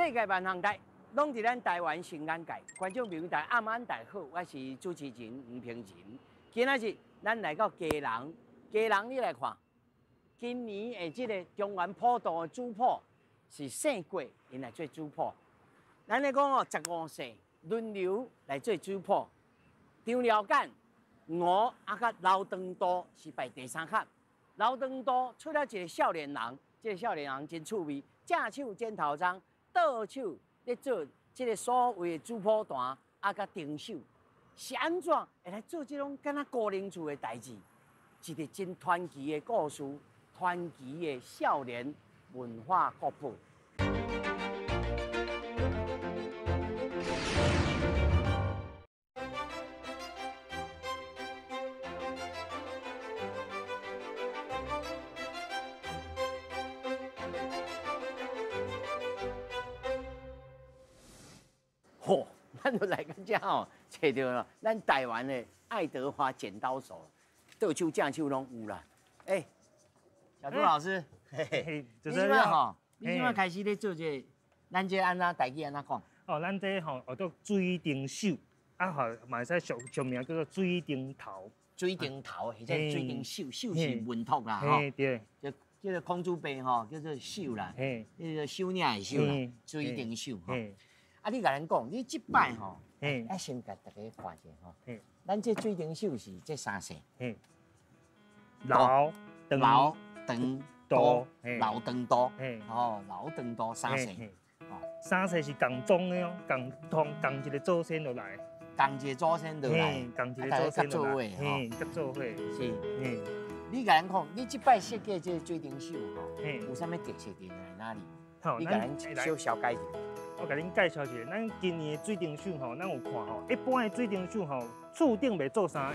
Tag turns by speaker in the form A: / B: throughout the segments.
A: 世界万行台，拢伫咱台湾新安界。观众朋友大暗安大好，我是主持人吴平仁。今仔日咱来到家人，你来看，今年的这个中原普渡的主谱是圣过，因来做主谱。咱咧讲哦，15世轮流来做主谱。张辽简、我甲刘长道是排第3坎。刘长道出了一个少年人，这个少年人真趣味，正手剪头章，倒手咧做这个所谓的主谱单，甲定手，是安怎会来做这种敢若高龄厝的代志？一个真传奇的故事，传奇的少年文化国宝。嚯，咱就来个这吼，找到了咱台湾的爱德华剪刀手，倒手正手拢有啦。小朱老师，你即摆吼，你即摆开始咧做这，咱这安怎代志安怎讲？
B: 哦，咱这吼叫做水丁手，吼嘛会使俗名叫做水丁头。
A: 水丁头或者水丁手，手是文托啦吼。
B: 对。
A: 就叫做空竹杯吼，叫做手啦，叫做手领的手啦，水丁手吼。啊，你甲咱讲，你即摆吼，先甲大家看一下吼。咱这水丁手是这3世。
B: 老
A: 长多，老长多，哦，老长多3世。
B: 3世是共宗的哦，共一个祖先落来。
A: 共一个祖先落来，
B: 共一个祖先落来，甲做伙
A: 是。你甲咱讲，你即摆设计这水丁手吼，有啥物特色伫哪里？你甲咱小介绍。
B: 我甲恁介绍一下，咱今年的水丁手吼，咱有看吼，一般的水丁手吼，厝顶袂做3下，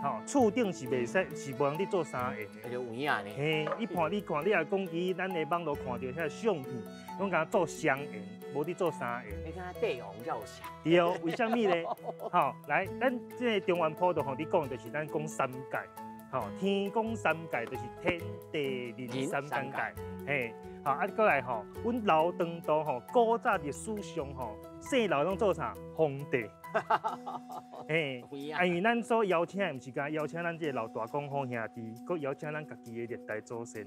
B: 吼，厝顶是袂使，是无通做3下的。
A: 迄就有影呢。
B: 你看，你若讲伊，咱的网络看到遐相片，拢甲做双下，无伫做3下。
A: 你看帝王才有像。
B: 对哦，为什么呢？吼，来，咱这个中原普渡吼，你讲就是咱讲3界，吼，天公3界就是天地人3界，好，过来吼，阮刘长道吼，古早历史上吼，姓刘拢做啥？皇帝。因为咱所邀请的，毋是讲邀请咱这个刘大公好兄弟，佮邀请咱家己的历代祖先。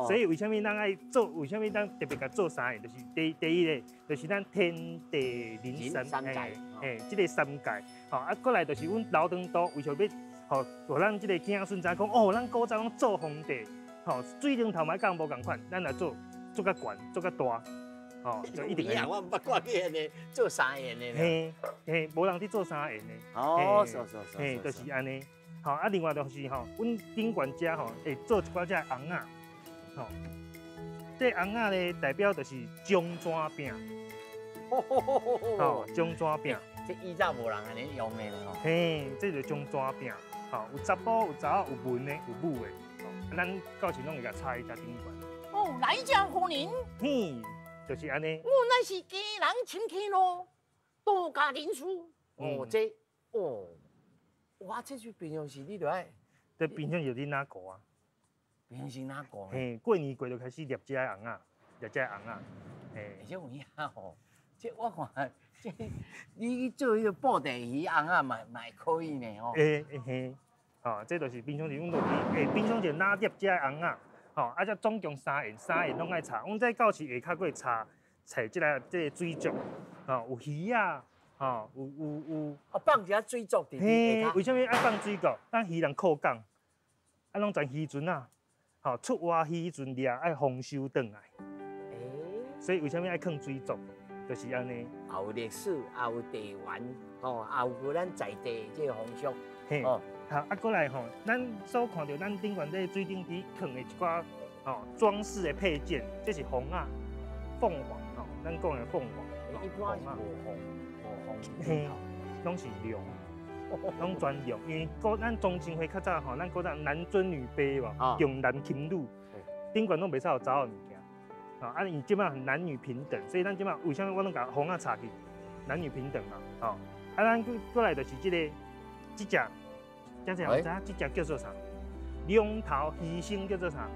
B: 所以为什么咱爱做？为什么咱特别甲做3个？就是第一个，就是咱天地人3界，这个3界。好，过来就是阮刘长道为着要，吼，互咱这个子孙知讲，哦，咱古早拢做皇帝。吼，水龙头嘛讲无共款，咱来做较悬，做较大，吼，就一定会。
A: 我毋捌看见呢，做3下呢。
B: 无人去做3下呢。就是安尼。吼，另外就是吼，阮顶悬遮吼，会做一寡只红仔，吼，这红仔咧代表就是中转饼。吼，中转饼。
A: 这以前无人安尼用的吼。
B: 这就中转饼。吼，有查甫，有查某，有文的，有武的。咱到时拢会甲插喺只顶悬。
A: 哦，来家欢迎。
B: 就是安尼。
A: 我乃是家人亲戚咯，多家人数。哇，这就平常时你就爱。
B: 这平常就你哪个啊？
A: 平常时哪个？
B: 过年过就开始猎这个红啊，猎这个红啊。
A: 而且有影吼，这我看这你做迄个布袋鱼红啊，嘛可以呢吼。
B: 吼，这就是平常时阮落去，平常就拿碟这个红啊，吼，这总共3下拢爱插。阮在到时下骹过插这个水族，吼，有鱼啊，吼，有。
A: 放一下水族伫下骹。
B: 为什么爱放水族？咱鱼人靠港，拢全鱼船啊，吼，出外鱼船掠爱丰收转来。所以为什么爱放水族？就是安尼。也有
A: 历史，也有地缘，吼，也有咱在地这个风俗。
B: 过来吼，咱所看到咱顶悬这水顶底放的一寡装饰的配件，这是凤啊，凤凰吼，咱讲的凤凰。
A: 一般是无凤，
B: 拢是龙，拢专龙，因为咱中正会较早吼，咱古早男尊女卑嘛，重男轻女，顶悬拢袂使有查某物件，伊即摆男女平等，所以咱即摆为什么我拢甲凤啊插去？男女平等嘛，咱过来就是这只。这只有知影？这只叫做啥？龙头鱼身叫做啥？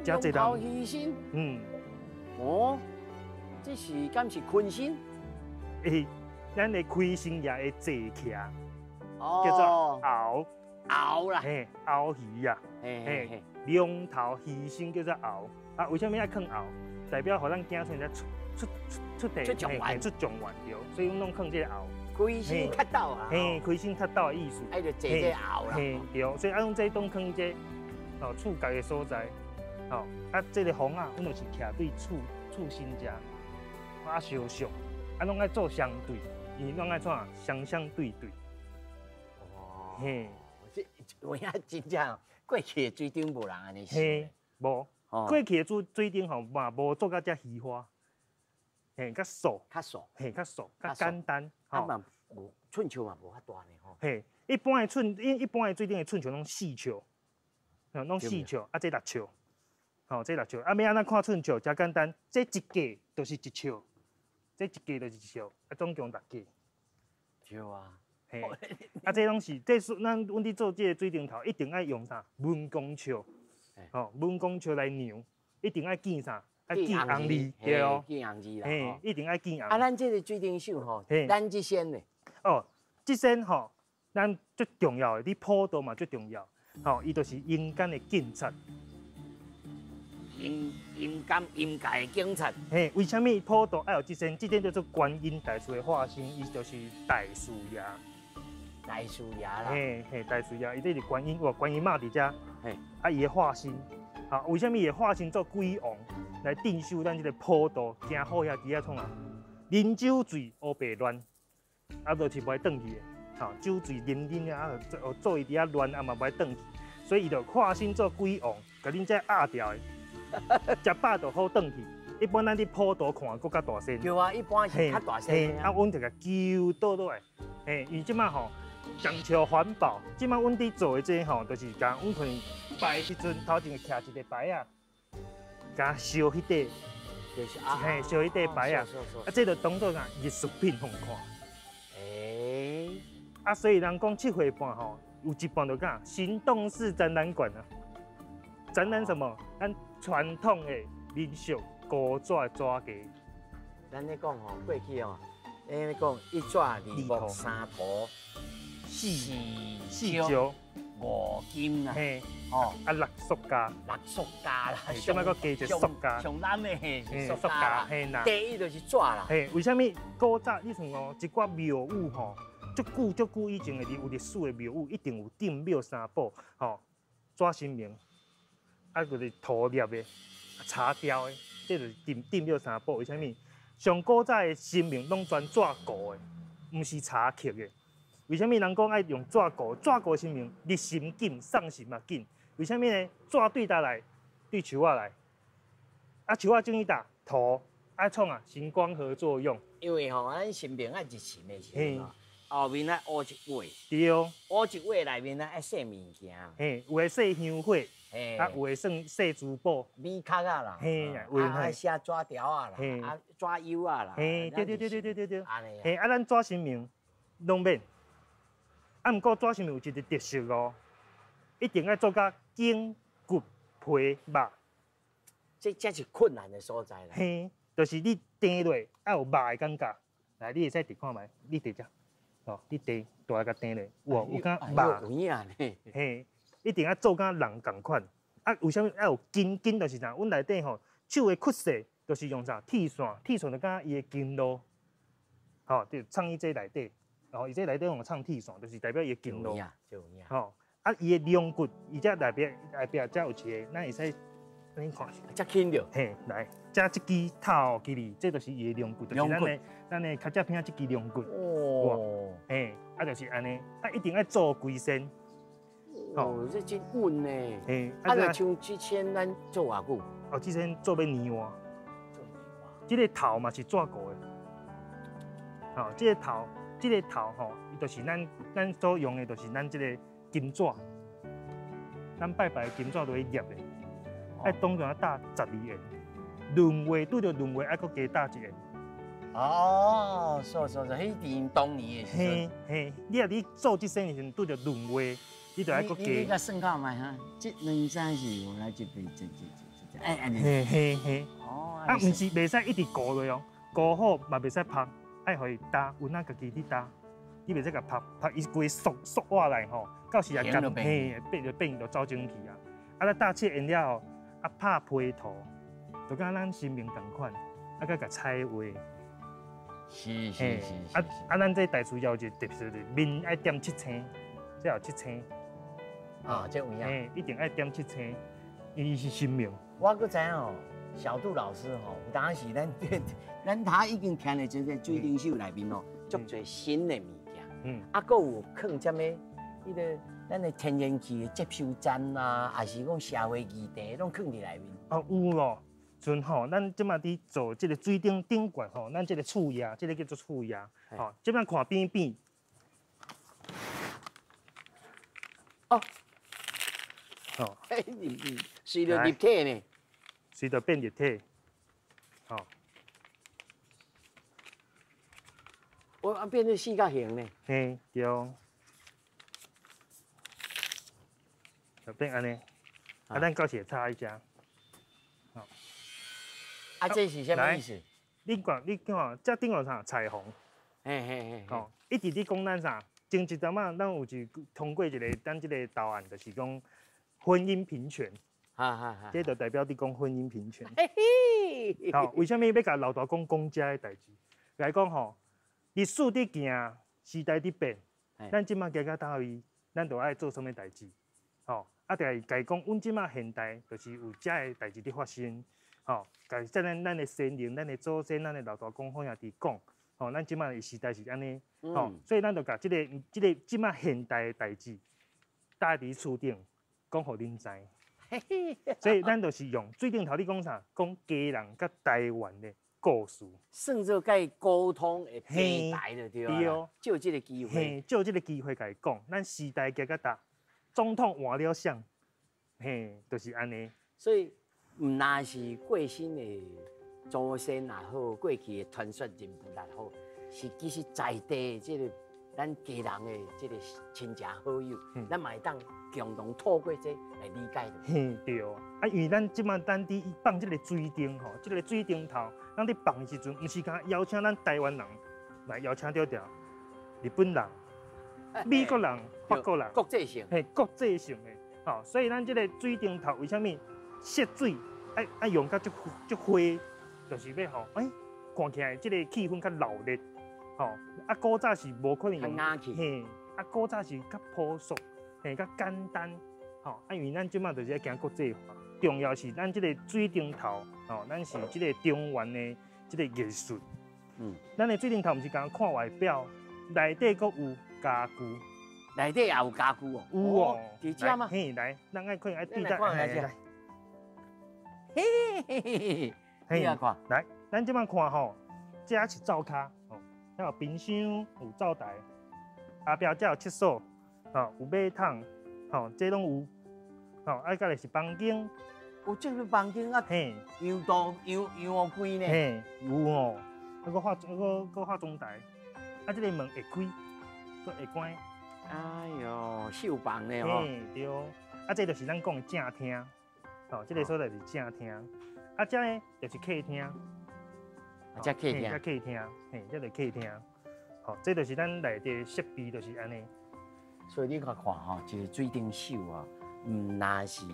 A: 龙头鱼身。哦，这是敢是昆心？
B: 咱的开心叶的坐骑，
A: 哦，
B: 叫做鳌。
A: 鳌啦，
B: 嘿，鳌鱼啊，嘿，龙头鱼身叫做鳌。啊，为什么要啃鳌？代表互咱囝孙才出地，
A: 出状元，
B: 出状元对，所以拢啃这个鳌。
A: 开心踢斗啊，
B: 嘿，开心踢斗的意思。
A: 哎，就坐这鳌啦。
B: 嘿，对，所以拢这拢啃这哦厝家的所在。哦，啊，这个风啊，阮就是徛对厝心遮，啊相像，啊拢爱做相对，伊拢爱怎相对对。
A: 哦，
B: 嘿。
A: 有影真正过去的水顶无人安尼想。
B: 嘿，无，过去的水顶吼嘛无做到遮虚华，嘿，较素，
A: 较素，
B: 嘿，较素，较简单，
A: 啊嘛无寸球嘛无遐大呢吼。
B: 嘿，一般的水顶的寸球拢4球，拢4球，啊这6球，吼这6球，啊要安怎看寸球？真简单，这一格就是1球，这一格就是1球，啊总共6格。
A: 对啊。
B: 嘿，啊，这拢是，这是阮伫做这个水顶头，一定爱用啥？文公笑，吼，文公笑来量，一定爱见啥？爱见红字，对哦，
A: 见红字啦，
B: 嘿，一定爱见红。
A: 啊，咱这个水顶手吼，咱这先呢，
B: 哦，这先吼，咱最重要的，你普渡嘛最重要，吼，伊就是阴间的警察。
A: 阴界的警察。
B: 嘿，为什么普渡爱有这先？这点叫做观音大士的化身，伊就是大士爷。
A: 大师爷啦，
B: 嘿，大师爷，伊这是观音，观音妈伫遮，
A: 嘿，
B: 啊，伊的化身，啊，为什么伊的化身做鬼王来镇守咱这个普渡，行好遐伫遐创啊？啉酒醉乌白乱，啊，就是袂转去的，吼，酒醉啉啊，做伊伫遐乱，啊嘛袂转去，所以伊就化身做鬼王，甲恁遮压掉的，食饱就好转去。一般咱伫普渡看，搁较大声。
A: 对啊，一般是较大声
B: 啊，阮就甲揪倒来，嘿，伊即摆吼。强调环保，即摆阮伫做的这吼，就是甲阮可能摆时阵头前徛一个牌啊，甲烧迄块，
A: 就是
B: 嘿，烧迄块牌啊，啊，这就当做啥艺术品互看。啊，所以人讲7岁半吼，有一半就讲行动式展览馆啊，展览什么？咱传统的民俗古纸纸架。
A: 咱咧讲吼，过去吼，咱咧讲1纸2木3图。4招5金啦，嘿，哦，啊
B: 6塑胶
A: 啦，
B: 什么个加一塑胶？
A: 上难的嘿是塑胶
B: 啦，嘿呐。
A: 第一就是纸啦，
B: 嘿，为什么古早你像哦一寡庙宇吼，足久以前的有历史的庙宇，一定有镇庙三宝，吼，纸神明，啊就是涂粒的、茶雕的，这就是镇庙三宝。为什么？上古早的神明拢专纸糊的，唔是茶刻的。为什么人讲爱用纸糊？纸糊神明入神紧，送神嘛紧。为什么呢？纸对倒来，对树仔来，啊树仔种伊搭土，爱创啊神光合作用。
A: 因为吼，咱神明爱入神的时候，后面爱挖一位，
B: 对，
A: 挖一位内面爱设物件，
B: 嘿，有诶设香火，啊有诶算设珠宝、
A: 米壳啊啦，
B: 嘿，
A: 啊写纸条啊啦，啊纸油啊啦，
B: 嘿，对，
A: 安尼
B: 嘿，啊咱纸神明拢免。啊，毋过纸神明有一个特色哦，一定要做甲筋骨皮肉，
A: 这才是困难的所在啦。
B: 嘿，就是你钉落要有肉的感觉。来，你会使直看觅，你直只，哦，你钉大甲钉落，有敢肉？
A: 有影呢。
B: 嘿，一定要做甲人共款。啊，为什么要有筋？筋就是啥？阮内底吼手的屈势，就是用啥？铁线，铁线就甲伊的筋路，吼，就藏伊这内底。哦，伊这内底用唱铁线，就是代表伊筋路。吼，啊，伊的龙骨，伊这内壁才有一个，咱会使安尼看。
A: 才轻着。
B: 嘿，来，这一支头给你，这就是伊的龙骨，就是咱的较只片这支龙骨。哦。嘿，啊，就是安尼，啊，一定要做规身。
A: 哦，这真稳呢。嘿，啊，就像之前咱做偌久？
B: 哦，之前做要年换。这个头嘛是纸糊的。哦，这个头。这个头吼，伊就是咱所用的，就是咱这个金纸，咱拜拜的金纸都会捏的，爱当中打12元，轮回拄着轮回，爱搁加打1元。
A: 哦，是，迄年当年的时阵。
B: 嘿，你啊，你做这生的时阵拄着轮回，你就爱搁加。
A: 你甲算看卖哈，这2、3、4、5来一杯，哎，安尼。
B: 嘿。
A: 哦，
B: 啊，毋是袂使一直糊落哦，糊好嘛袂使拍，爱互伊搭，有哪家己伫搭，你袂使甲拍伊规缩活来吼，到时啊干嘿变就走整去啊。啊，咱搭切完了后，啊拍批涂，就甲咱生命同款，啊甲彩画。
A: 是。
B: 咱这大厨要一个特色的面爱点七星，才有七星。
A: 啊，这有影。
B: 一定爱点七星，伊是生命。
A: 我搁知影哦，小杜老师吼，有当时咱他已经听了这个水晶秀内面哦，足侪新的物件。啊，搁有放什么？迄个咱的天然气的接收站啊，还是讲社会议题，拢放伫内面。
B: 哦，有咯。阵吼，咱即马伫做即个水顶管吼，咱即个触压，即个叫做触压。吼，即摆看边边。
A: 哦。
B: 哦。
A: 随着立体呢。
B: 随着变立体。哦。
A: 我变成四角形呢。
B: 嘿，对。就变安尼。啊，咱到时插一下。好。
A: 啊，这是什么意思？
B: 你看，这顶有啥彩虹？
A: 嘿。
B: 哦，一直伫讲咱啥？前一阵啊，咱有通过一个咱这个导案，就是讲婚姻平权。这就代表伫讲婚姻平权。好，为什么要甲老大讲这个代志？来讲吼，历史伫行，时代伫变，咱即马行到倒位，咱就爱做什么代志？吼，啊，就甲伊讲，阮即马现代就是有这个代志伫发生。吼，甲咱的先人、咱的祖先、咱的老大公好兄弟讲，吼，咱即摆的时代是安尼，吼，所以咱就甲即个即摆现代的代志，搭伫厝顶，讲互恁知。所以咱就是用水顶头，你讲啥？讲家人甲台湾的故事，
A: 算做甲伊沟通的平台就对啦。就这个机会，
B: 就这个机会甲伊讲，咱时代行到达，总统换了相，就是安尼。
A: 所以。唔那是过身的祖先也好，过去的传说人物也好，是其实在地这个咱家人的这个亲戚好友，咱嘛会当共同透过这来理解的。
B: 对啊，因为咱即马咱伫放这个水顶吼，这个水顶头，咱伫放的时阵，毋是讲邀请咱台湾人来邀请到日本人、美国人、法国人，
A: 国际性，
B: 国际性的。吼，所以咱这个水顶头为虾米？涉水爱用到足花，就是要吼，看起来这个气氛较热烈，吼。啊，古早是无可能用，啊，古早是较朴素，较简单，吼。啊，因为咱即马就是要行国际化，重要是咱这个水顶头，吼，咱是这个中原的这个艺术。咱的水顶头毋是讲看外表，内底阁有家具。
A: 内底也有家具哦。有哦，伫遮吗？
B: 来，咱爱看爱对
A: 待。来。嘿，你啊看，
B: 来，咱即摆看吼，这是灶骹，吼，还有冰箱，有灶台，后壁才有厕所，吼，有马桶，吼，这拢有，吼，啊，再来是房间，
A: 有这个房间啊，样大样好贵呢，
B: 有哦，个化妆台，啊，这个门会开，阁会关，
A: 哎呦，秀房呢吼，
B: 对，啊，这就是咱讲的正厅。哦，这个所在是正厅，啊，这呢就是客厅，
A: 这客厅，
B: 这客厅，这就是客厅。好，这就是咱内底设备，就是安尼。
A: 所以你看吼，一个水顶秀啊，唔那是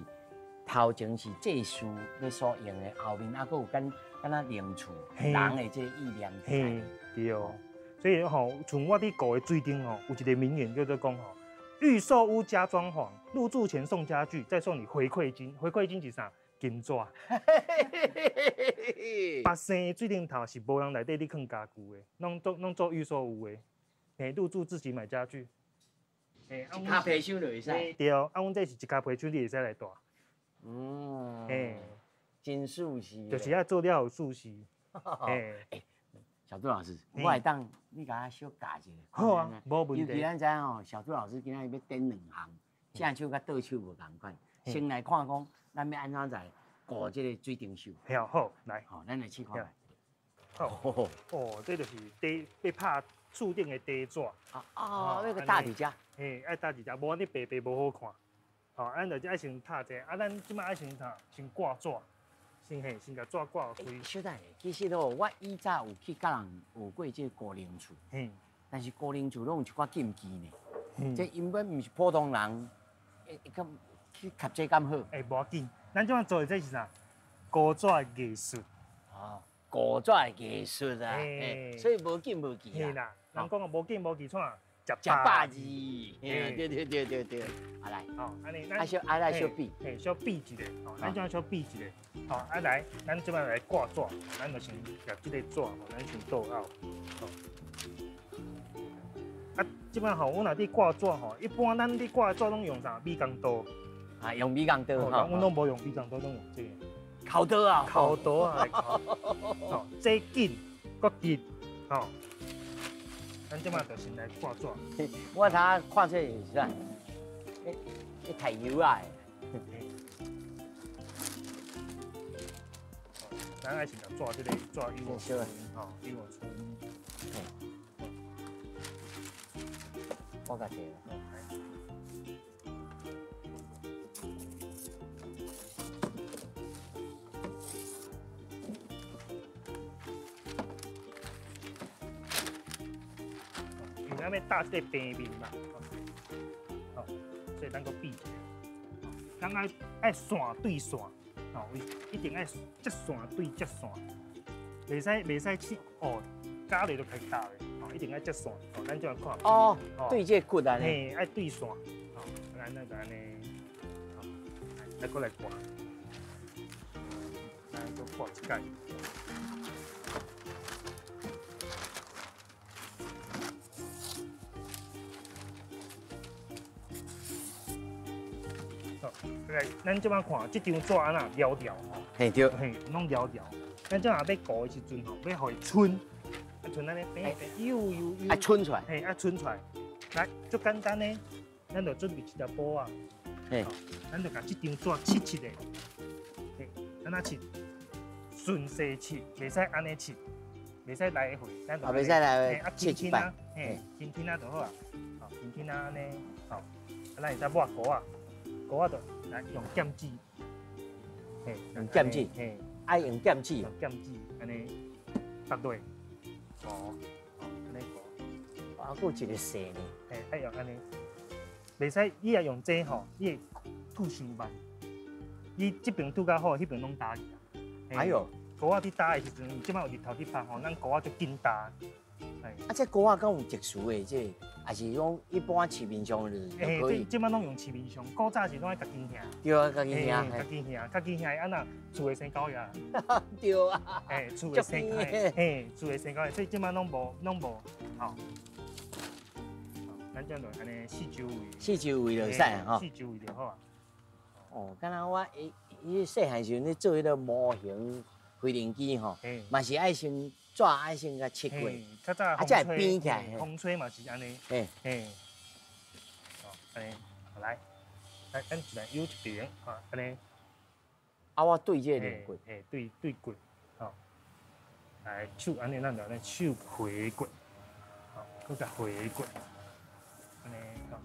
A: 头前是技术你所用的，后面还佫有敢若灵厝人的这个意念在。
B: 对哦，所以吼，像我伫顾的水顶吼，有一个名言叫做讲吼。预售屋加装潢，入住前送家具，再送你回馈金。回馈金是啥？金纸。别生水顶头是无人内底你放家具的，拢做预售屋的。入住自己买家具。
A: 一卡皮箱就会使。
B: 对，啊，阮这是一卡皮箱，你会使来带。
A: 真舒适。
B: 就是要做了有舒适。
A: 小杜老师，我会当你甲我小教一下。
B: 好啊，无问题。
A: 尤其咱知吼，小杜老师今仔日要点两项，正手甲倒手无共款。先来看讲，咱要安怎在顾这个水顶秀。
B: 好，来。
A: 好，咱来试看卖。
B: 好。这就是要拍厝顶的地纸。
A: 那个大伫遮。
B: 爱大伫遮，无安尼白无好看。好，咱就爱先拍者，啊，咱即摆爱先挂纸。先甲纸挂开。
A: 小弟，其实哦，我以前有去甲人学过这高龄厝，但是高龄厝拢有一寡禁忌呢。这根本唔是普通人，咁去吸这咁好。
B: 无要紧，咱即摆做的这是啥？古纸艺术。
A: 哦，古纸艺术啊，所以无禁无忌
B: 啦。啦，人讲啊，无禁无忌创，
A: 食百字。对，啊来，
B: 安尼，
A: 来小比，
B: 小比一个，咱即摆小比一个，来，咱即摆来挂纸，咱就先把这个纸，咱先倒out，即摆我若伫挂纸一般咱伫挂纸拢用啥？米工刀。
A: 用米工刀
B: 阮拢无用米工刀，拢用这个。
A: 烤刀啊，
B: 烤刀啊，来烤。这紧，搁紧，咱即摆就先来挂纸。
A: 我睇看这是啥？太油啊！
B: 咱爱先来抓这个抓油我出，油我出。
A: 我甲摕了。
B: 咱要搭这个平面嘛，所以咱个比一下，咱爱线对线，一定爱接线对接线，袂使去加落就开大的，一定爱接线，咱就要看。
A: 对这骨啊，
B: 爱对线，咱那个安尼，来过来挂，咱就挂一盖。来，咱即摆看这张纸安那条条
A: 嘿对，
B: 拢条条。咱即下要糊的时阵要互伊春，春安尼悠，
A: 爱春出来，
B: 爱春出来。来，足简单呢，咱就准备一条布啊，咱就甲这张纸切的，安那切，顺势切，袂使安尼切，袂使来回，咱就
A: 袂使来回
B: 切一摆，轻轻啊就好啊，轻轻啊安尼，咱会使抹糊啊。糊仔就来用剑指，
A: 用剑指，爱用剑指，
B: 用剑指，安尼搭落，安尼糊。
A: 还有一个细呢，
B: 爱用安尼，袂使你也用这你会吐伤慢，你这边吐较好，迄边拢打去。
A: 哎呦，
B: 糊仔伫打的时阵，即摆有日头伫拍咱糊仔就紧打。
A: 这糊仔敢有特殊的这？还是用一般市面上的就可以。
B: 即摆拢用市面上，古早是拢爱家己兄。
A: 对啊，家己兄。
B: 家己兄安那厝的生狗呀。
A: 对啊。
B: 厝的生狗，厝的生狗，所以即摆拢无，咱这样就安尼四周围
A: 就使啊，
B: 四周围就好啊。
A: 敢若我伊细汉时阵咧做迄个模型飞行机嘛是爱先。纸爱先甲切过，
B: 较早
A: 才会变起来。
B: 风吹嘛是安尼，安尼，来，咱一来摇一边，安尼。
A: 我对这个过，
B: 对过，来手安尼，咱就安尼手回过，搁甲回过，安尼，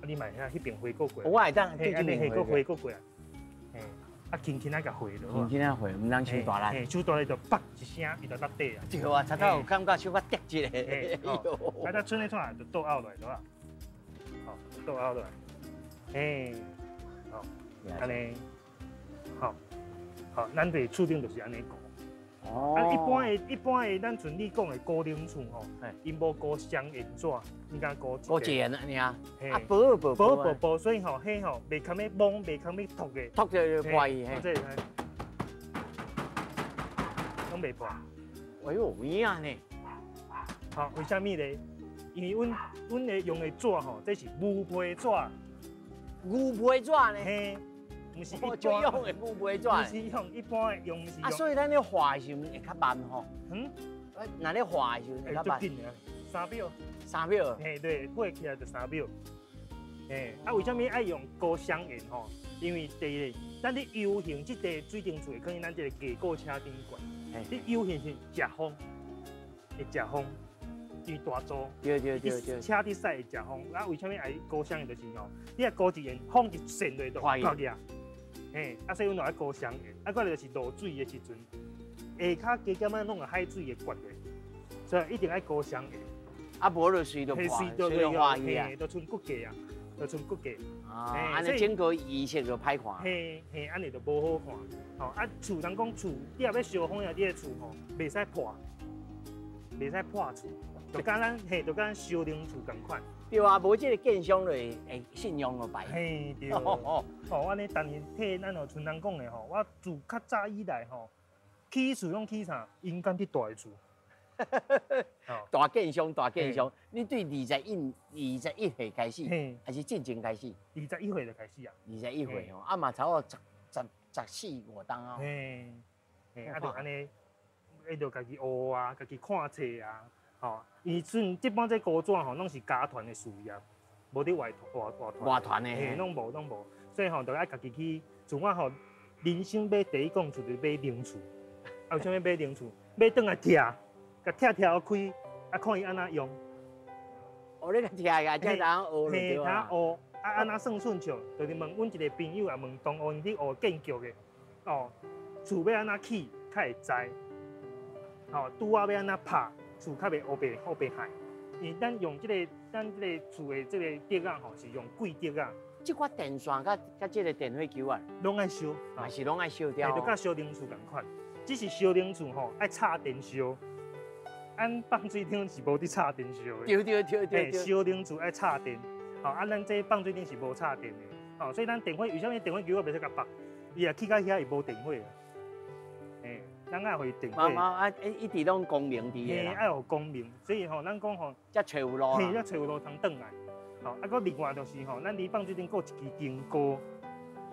B: 你嘛遐边回过过。
A: 我会当对
B: 这边回过啊，轻轻啊，甲回落。
A: 轻轻啊回，唔通手大力。
B: 手大力就啪一声，伊就落地啊。
A: 对啊，差到有感觉手较跌一
B: 个。咱剩的出来就倒凹落来，对吧？倒凹落来。安尼，咱伫厝顶就是安尼过。一般的，咱像你讲的高龄厝因无高双银纸，应该高
A: 一个安尼啊。
B: 薄，所以迄袂堪要摸，袂堪要脱的。
A: 脱就破伊
B: 这拢袂破。
A: 哎呦，有影呢。
B: 为虾米咧？因为阮的用的纸这是牛皮纸。
A: 牛皮纸呢？
B: 嘿。唔是一般
A: 用的牛皮纸，
B: 唔是用一般的用是用。
A: 所以咱咧画的时候会较慢若咧画的时候会较慢。
B: 足紧啊，3秒。
A: 3秒。
B: 对，画起来就3秒。为什么爱用高双银因为第一，咱咧游行这个水电厝，可能咱这个架构车顶管，你游行是食风，会食风，因为大座。
A: 对。
B: 车伫驶会食风，为什么爱高双银就是你若高一元，风一扇落就破去啊。嘿，啊，所以阮就爱高双下，啊，过来就是落水的时阵，下骹加减啊弄个海水的刮的，所以一定爱高双下。
A: 啊，无就水就破，水就化去啊，
B: 就剩骨架啊，就剩骨架。
A: 啊，安尼整个仪式就歹看。
B: 嘿，嘿，安尼就无好看。吼，啊，厝人讲厝，你若要烧风呀，你的厝吼，袂使破，袂使破厝，就甲咱嘿，就甲咱烧灵厝共款。
A: 对啊，无这个建商就会信用就败。
B: 嘿，对。吼，安尼，但是替咱吼村人讲的吼，我自较早以来吼，起厝拢起啥？勇敢去大的厝。
A: 大建商，你对21岁开始，还是进前开始
B: ？21岁就开始啊。
A: 21岁哦，啊嘛差不多14、15当啊。
B: 嘿，啊就安尼，就家己学啊，家己看册啊，吼。伊阵即般这高专吼，拢是家团的事业，无伫外
A: 团的，
B: 嘿，拢无。所以吼，就爱家己去。像我吼，人生买第一栋厝就是买灵厝，啊，为啥物买灵厝？买转来拆。甲拆开，啊，看伊安怎用。
A: 哦，你甲拆个，才当学
B: 嘿，当学，啊，安怎算顺畅，就是问阮一个朋友，也问同学，因去学建筑的，哦，厝要安怎起，较会知。哦，拄仔要安怎拍，厝较袂黑白害。因为咱用咱这个厝的这个竹仔吼，是用贵竹仔。
A: 即款电线甲这个电火球啊，
B: 拢爱烧，
A: 嘛是拢爱烧掉。
B: 就甲烧灵厝共款，只是烧灵厝吼爱插电烧。咱放水顶是无伫插电烧的，
A: 对。
B: 烧灵厝爱插电，吼，啊，咱这放水顶是无插电的，吼，所以咱电火为什么电火球我袂使甲拔？伊也起到遐伊无电火啊，咱爱互伊电火。
A: 啊，一直拢光明伫的啦。
B: 爱有光明，所以吼，咱讲吼，
A: 才找有路。
B: 才找有路通转来，吼，啊，搁另外就是吼，咱离放水顶搁有一支电锅。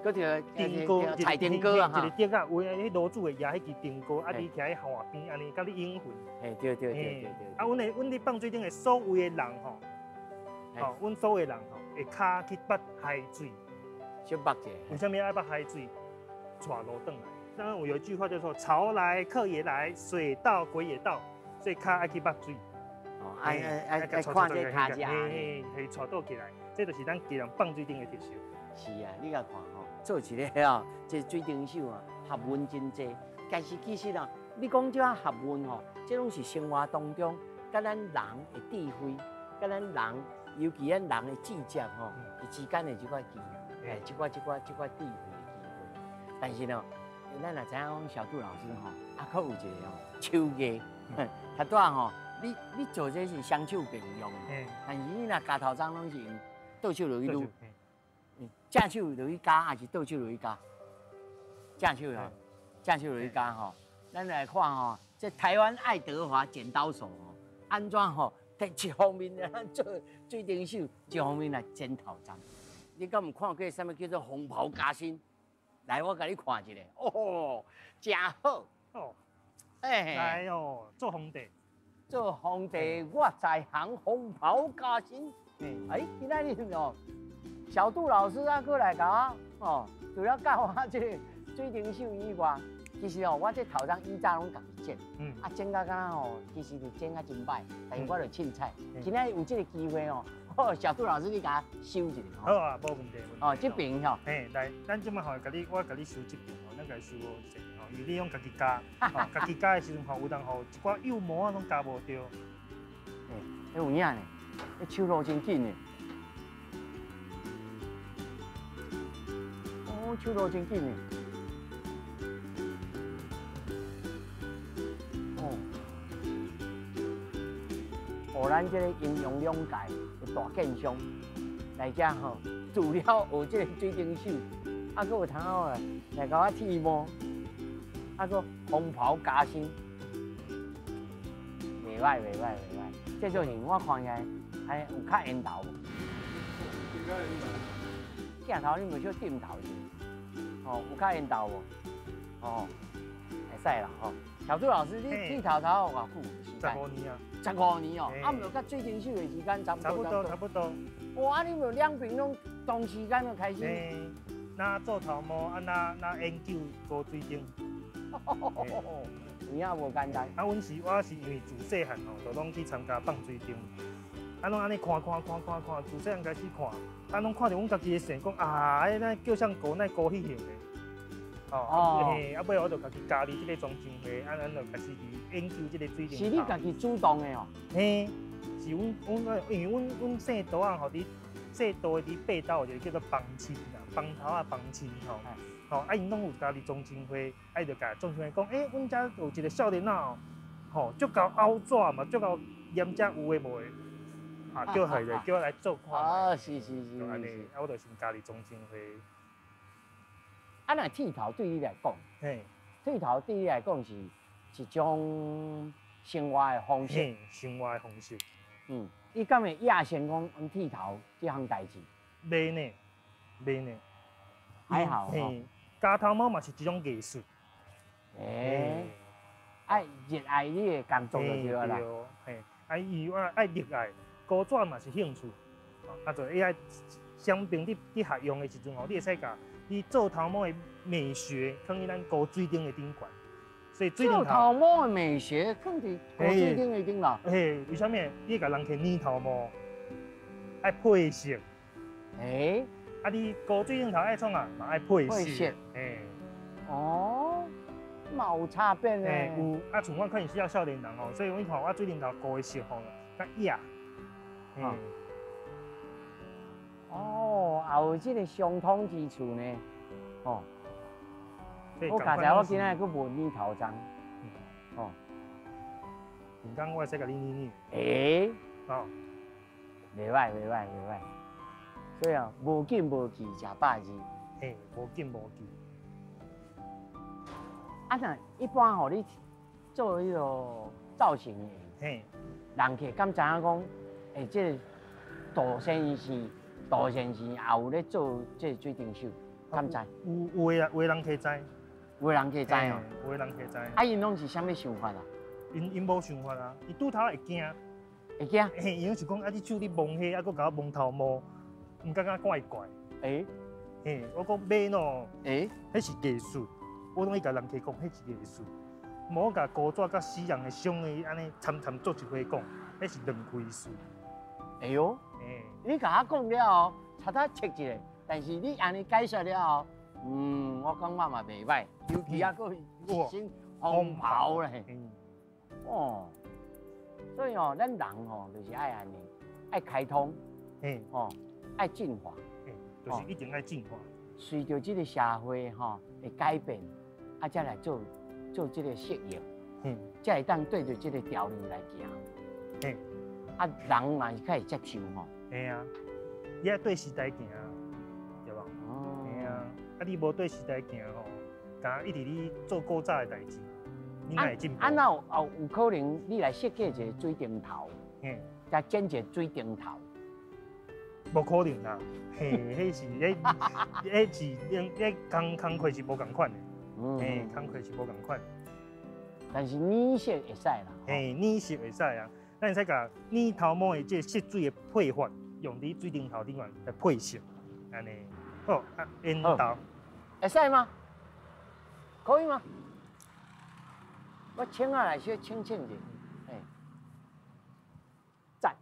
A: 嗰条
B: 电锅，
A: 彩电锅啊
B: 哈，一个竹啊，有迄炉主会压迄支电锅，啊，你徛喺河边，安尼，甲你引魂。
A: 对。
B: 啊，阮伫放水顶的所有的人吼，阮所有的人吼，会骹去捌海水，
A: 先捌者。
B: 为什么爱捌海水？带路转来。当然，我有一句话叫做“潮来客也来，水到鬼也到”，所以骹爱去捌水。
A: 哦，爱看这骹只。
B: 嘿，带倒起来，这就是咱家人放水顶的特色。
A: 是啊，你甲看吼，做一个哦，这水顶秀啊，学问真济。但是其实啊，你讲这学问吼，这拢是生活当中，甲咱人的智慧，甲咱人，尤其咱人的智者吼，之间的这块技能，这块智慧的机会。但是呢，咱也知影讲小杜老师吼，啊，佫有一个哦，手艺，他拄啊吼，你做这是双手并用，但是你若家头章拢是用倒手落去撸。正手落去加，还是倒手落去加？正手吼，正手落去加吼。咱来看吼，这台湾爱德华剪刀手吼，安怎吼？在一方面咱做水顶手，一方面来剪头章。你敢有看过什么叫做红袍加身？来，我甲你看一下。哦，真好哦。
B: 来哦，做皇帝。
A: 做皇帝，我在行红袍加身。今仔日哦。小杜老师啊，过来甲我哦，除了教我这个水顶秀以外，其实哦，我这头上以前拢家己剪，啊剪到敢吼，其实就剪啊真歹，但是我就凊彩。今仔有这个机会哦，小杜老师你甲我修一下。
B: 好啊，无问题。
A: 哦，这边吼，
B: 来，咱即摆吼，我甲你修这边吼，咱甲你修好势吼，因为你用家己加，家己加的时阵吼，有当吼一寡幼毛啊拢加无着。
A: 有影呢，你手路真紧呢。手路真紧呢。咱这个阴阳两界的大建商来遮吼，除了学这个水顶手，啊，佫有通好来甲我剃毛，啊，佫红袍加身，袂歹。这种人我看起来还有较缘投无？镜头你无小点头者，哦，有较缘投无？哦，会使啦吼。小朱老师，你剃头头有偌久时间
B: ？15年啊。
A: 15年哦，啊，毋就甲水顶手的时间差不多。哇，你无两边拢同时间就开始。
B: 那做头毛，啊，那研究做水顶。
A: 有影无简单。
B: 啊，我是因为自细汉吼，就拢去参加放水顶，啊，拢安尼看，自细汉开始看，啊，拢看着阮家己的线，讲啊，那叫啥高那高迄型的，嘿，啊，尾我就家己加入这个庄前会，啊，咱就开始去研究这个水
A: 是你家己主动的哦？
B: 嘿，是阮，因为阮姓刀啊，吼，伫姓刀伫八斗就叫做帮亲啦，帮头啊帮亲吼。吼，啊，因拢有加入庄前会，啊，就甲庄前会讲，阮遮有一个少年仔哦，吼，足够凹纸嘛，足够严遮有诶无诶，啊，叫我来做看。
A: 啊，是，
B: 就安尼，啊，我就先加入庄前会。
A: 啊，那剃头对你来讲，
B: 嘿，
A: 剃头对你来讲是一种生活的方式。
B: 生活的方式。
A: 你敢会野先讲用剃头这项代志？
B: 袂呢。
A: 还好
B: 嘿，加头毛嘛是一种艺术。
A: 爱热爱你的工作就对啦。
B: 嘿，伊爱热爱，高转嘛是兴趣。啊，就爱相并伫学用的时阵吼，你会使甲伊做头毛的美学放伫咱高水顶的顶管。所以
A: 做头毛的美学放伫高水顶的顶啦。
B: 嘿，为什么？你甲人去染头毛，爱配色。啊，你高水顶头爱创啊，嘛爱配色。
A: 哦，嘛有差别呢。
B: 有啊，像我可能是少年人哦，所以我看我水顶头高的色吼，较野。
A: 哦，也有这个相通之处呢。哦，我刚才我今仔去问你头章。哦，
B: 唔讲我会使甲你
A: 哦，袂歹。所以啊，无紧无急食百字。
B: 无紧无急。
A: 啊，那一般吼，你做迄个造型的，人客敢知影讲，这杜先生也有咧做这水晶秀，敢知？
B: 有的人客知，
A: 有的人客知哦。
B: 有的人客知。
A: 啊，因拢是啥物想法啊？
B: 因无想法啊，伊拄头会惊。
A: 会惊？
B: 因为是讲啊，你手你蒙迄，啊，佮甲我蒙头毛，唔感觉怪怪。我讲买喏，迄是艺术。我拢会甲人客讲，迄是艺术。无甲古纸甲西洋的相的安尼掺做一回讲，迄是两回事。
A: 你甲我讲了后，查查切一下，但是你安尼解说了后，我感觉嘛袂歹，尤其啊个一身红袍咧。所以咱人就是爱安尼，爱开通，爱进化，
B: 就是一定爱进化。
A: 随着这个社会的改变，才来做这个适应，才会当对着这个潮流来行。人嘛是较会接受
B: 你爱对时代行，对吧？你无对时代行敢一直你做古早的代志，你哪会进步？
A: 那有可能你来设计一个水晶头，再剪一个水晶头，
B: 无可能啦。迄是工课是无共款的，工课是无共款。
A: 但是染色会使啦。
B: 染色会使啊，咱会使甲染头毛的这色水的配法，用伫水晶头顶面来配色，安尼。好，烟头
A: 会使吗？可以吗？我请下来小清清者，赞。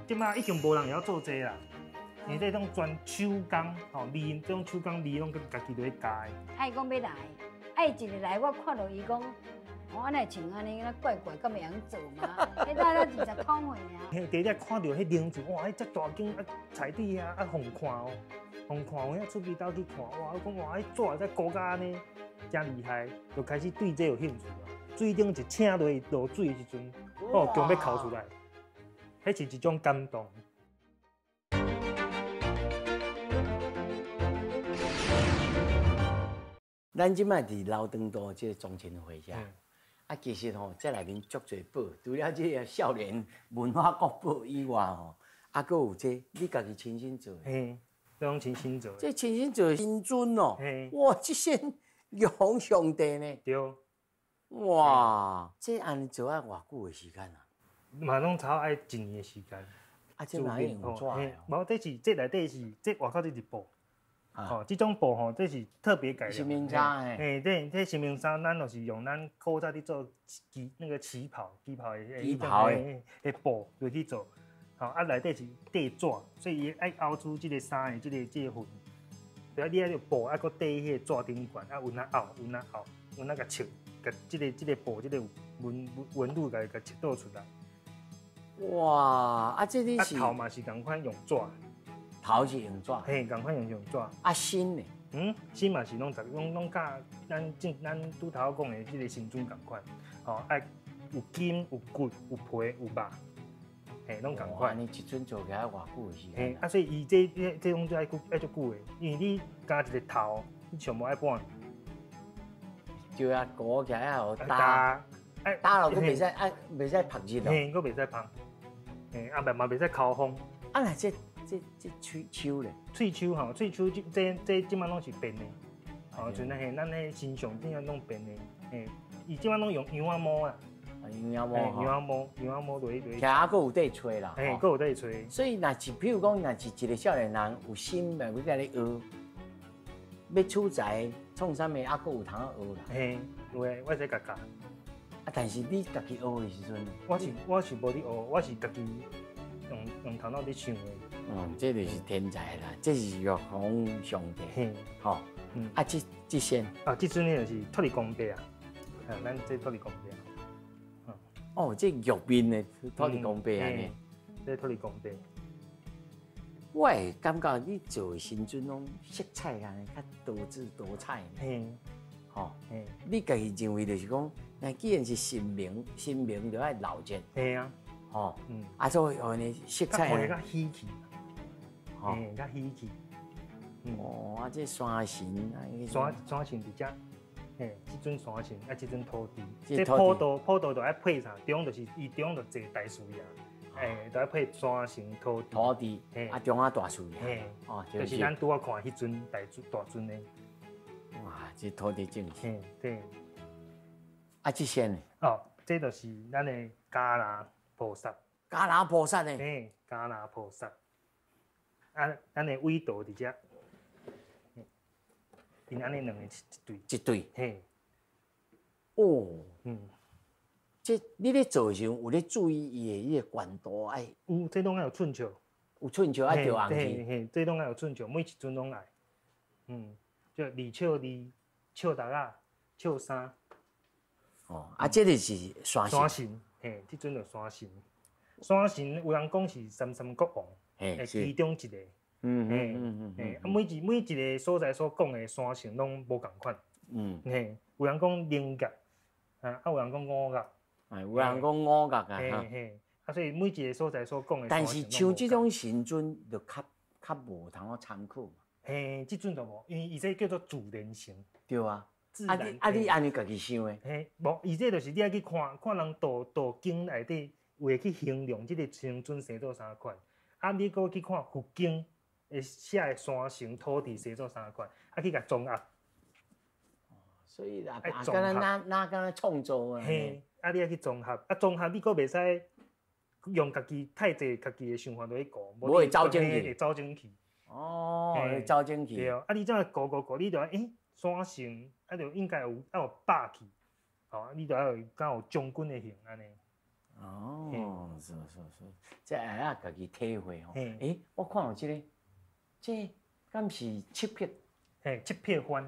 B: 即马已经无人会晓做这啦。因为这种全手工，这种手工味拢家己在加。
C: 爱讲要来，一日来我看到伊讲，安尼穿安尼怪怪，敢会晓做吗？迄咱20块尔。
B: 第一看到迄零件，哇，迄遮大间彩底啊，互看哦，互看我遐出去倒去看，哇，我讲哇，迄纸才高甲安尼，真厉害，就开始对这有兴趣啊。水顶一请落水的时阵，强要哭出来，迄是一种感动。
A: 咱即摆伫老长道即个庄前会遮，其实这内面足侪宝，除了即个少年文化国宝以外还佫有这你家己亲身做的。
B: 这种亲身做的。
A: 这亲身做的新尊哦，哇，这身玉皇上帝呢？
B: 对。
A: 哇，这安尼做要偌久的时间啊？
B: 嘛拢差爱1年的时间。
A: 这哪会用纸的？
B: 无，这内底是这外口这是布。这种布这是特别改良。
A: 新棉衫
B: 这新棉衫，咱就是用咱古早伫做那个旗袍的布落去做。内底是地纸，所以伊爱凹出这个衫的这个痕。对啊，你爱布啊，搁缀迄个纸顶管啊，温啊凹，温啊甲切，甲即个布即个纹路甲切倒出来。
A: 哇，啊，这里是
B: 头嘛是共款用纸，
A: 头是用纸，
B: 嘿，共款用纸。
A: 啊，身呢？
B: 身嘛是拢甲咱拄头讲的即个身躯共款，吼，爱有筋、有骨、有皮、有肉，嘿，拢共款。
A: 你一阵做起来偌久的时间？
B: 嘿，啊，所以伊这种就爱足久的，因为你加一个头，你上无爱半年。
A: 就要裹起来要打，打落佫袂使袂使晒日咯。
B: 嘿，佫袂使晒。嘿，啊嘛袂使烤风。
A: 啊，那这喙鬚咧？
B: 喙鬚吼，喙鬚这即摆拢是变的，吼，像咱迄身上怎样拢变的，嘿，伊即摆拢用羊仔毛啦。
A: 羊仔毛落去。其啊，佫有得吹啦。
B: 嘿，佫有得吹。
A: 所以，譬如讲，若是一个少年人有心，咪会甲你学，要取材创啥物，啊，佫有通学啦。
B: 嘿，有诶，我使教。
A: 啊，但是你家己学的时阵，
B: 我是无咧学，我是家己用头脑咧想的。
A: 这就是天才啦，这是玉皇上帝。
B: 嘿，
A: 吼，啊，这先。
B: 啊，这阵呢就是托地公伯啊，咱这托地公伯。
A: 哦，这玉面的土地公伯安尼，
B: 这土地公伯。
A: 我会感觉你做的时阵拢色彩安尼较多姿多彩。
B: 嘿，
A: 吼，你家己认为就是讲，那既然是神明就爱留着。
B: 嘿啊，
A: 吼，啊，所以安尼色彩
B: 较喜气，嘿，较喜气。
A: 哦，啊，这山神啊，
B: 山神伫遮。嘿，即阵山神，啊，即阵土地，这坡道就爱配上，中就是伊中就坐大树呀，就爱配山神土
A: 地，啊，中啊大树呀，
B: 哦，就是咱拄啊看迄阵大尊的，
A: 哇，这土地正是，
B: 对，
A: 啊，这些呢？
B: 哦，这就是咱的迦拿菩萨，
A: 迦拿菩萨呢？
B: 嘿，迦拿菩萨，啊，咱的尾道伫遮。因安尼两个一对，嘿，
A: 哦，这你咧做时有咧注意伊的迄个悬度爱？
B: 有，这拢爱有寸尺，
A: 有寸尺爱着红
B: 去，嘿，这拢爱有寸尺，每一尊拢爱，就二尺二，尺六啊，尺三。
A: 哦，啊，这个是山
B: 神，嘿，这尊就山神。山神有人讲是三国王，其中一个。每一个所在所讲的山神拢无共款。有人讲灵角，有人讲五角，
A: 有人讲五角啊。
B: 所以每一个所在所讲的。
A: 但是像这种神尊就较无通参考嘛。
B: 这尊就无，因为伊这叫做自然神。
A: 对啊。你安尼家己想的？
B: 无，伊这就是你爱去看人道经内底会去形容这个神尊生做啥款，你搁去看佛经。写的山神土地生做三款，去甲综合。
A: 所以敢若创作啊。
B: 嘿，你爱去综合，综合你搁袂使用家己太济家己的想法落去顾，
A: 无会走精
B: 气，会走精气。
A: 哦，会走精气。
B: 对，你怎顾，你就山神就应该有霸气，你就要敢有将军的形安尼。
A: 哦，是，这会家己体会吼。我看到这个。这敢是七匹？
B: 七匹番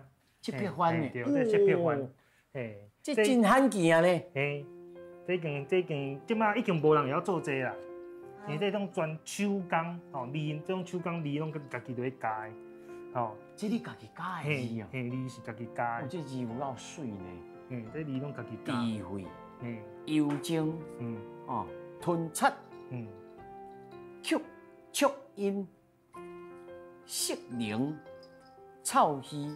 A: 呢？
B: 对，这七匹番，
A: 这真罕见啊咧！
B: 这件，即马已经无人会晓做这啦。因为这种全手工，米这种手工米拢家己落去加的，
A: 这你家己加的字哦？
B: 米是家己加的。
A: 这字有够水呢。
B: 这米拢家己加。
A: 智慧，幽精，吞七，曲音。色灵、臭鱼、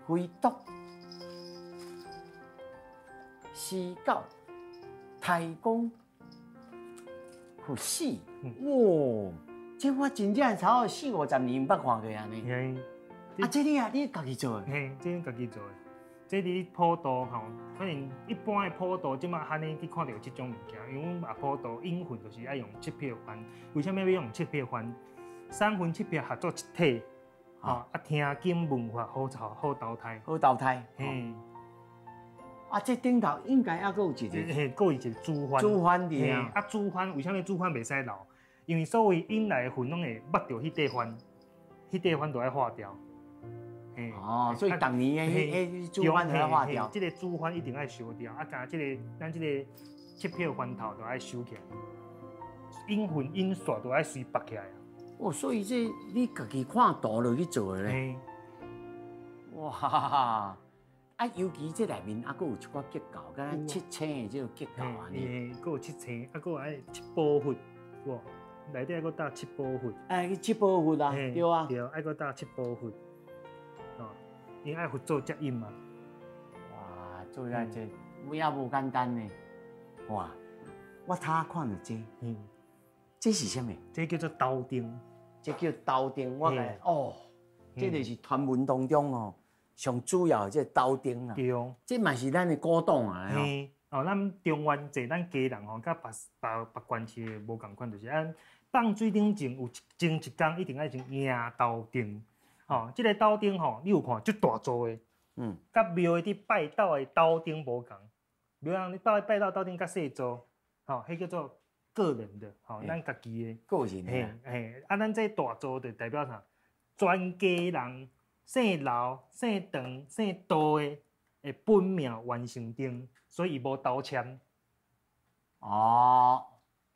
A: 飞毒、死狗、太公、虎死，哇！这我真正差不40-50年捌看过安尼。这你家己做的？
B: 这家己做的。这伫普渡吼，反正一般的普渡，即马罕尼去看到这种物件，因为阮嘛普渡引魂就是爱用七匹番。为什么要用七匹番？三分七匹合作一体，听经文化好投胎。
A: 这顶头应该还有一个，
B: 佫有一个主番。
A: 主番的啊。
B: 主番为什么主番袂使留？因为所谓引来的魂拢会捌到迄块番，迄迄块番都爱化掉。
A: 哦，所以当年迄主番都要化掉。
B: 这个主番一定爱收掉，加咱这个切片番头都爱收起来，引粉引线都爱随拔起来。
A: 哦，所以这你家己看图落去做的咧。哇！啊，尤其这内面还佫有一寡结构，敢若七星的这个结构安尼。
B: 佫有七星，佫有爱七宝佛，哇，内底还佫搭七宝佛。
A: 哎，七宝佛啊，对啊。
B: 对，还佫搭七宝佛。哦，因爱佛做接印嘛。
A: 哇，做遐这也无简单呢。哇，我睇看到这，这是啥物？
B: 这叫做豆丁。
A: 这叫豆丁，我来哦，这就是传闻当中哦。上主要这豆丁啊，
B: 对哦，
A: 这嘛是咱的古董啊，
B: 哦，咱中原这咱家人吼，甲别县市无共款，就是咱放水顶前有前一工一定爱先赢豆丁，吼，这个豆丁吼，你有看足大座的，甲庙的伫拜斗的豆丁无共，庙人你拜斗豆丁较细座，吼，迄叫做个人的，吼，咱家己的
A: 个人的，
B: 啊，咱这大座就代表啥？全家人。姓刘、姓唐、姓杜的本命完成定，所以伊无刀签。
A: 哦，